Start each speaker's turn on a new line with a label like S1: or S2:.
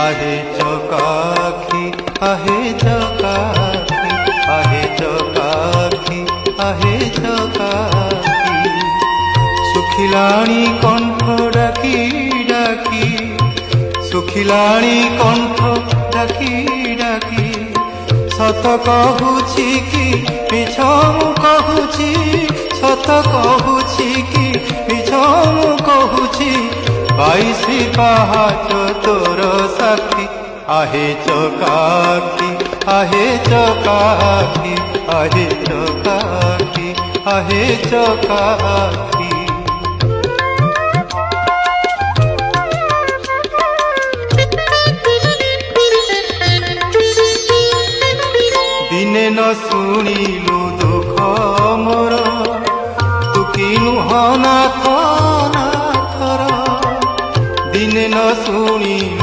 S1: आहे चकाखी आहे चकाखी आहे चकाखी आहे चकाखी सुखिलाणी कंठ डाकी डाकी सुखिलाणी कंठ डाकी डाकी सत कहूछि कि मिछ मु कहूछि सत कहूछि कि मिछ मु कहूछि 22 पहाच तोर साक्षी आहे चकाखी आहे चकाखी आहे चकाखी आहे चकाखी दिने न शुणिलु दुख मोर तू किनु हना थर दिने न शुणिलु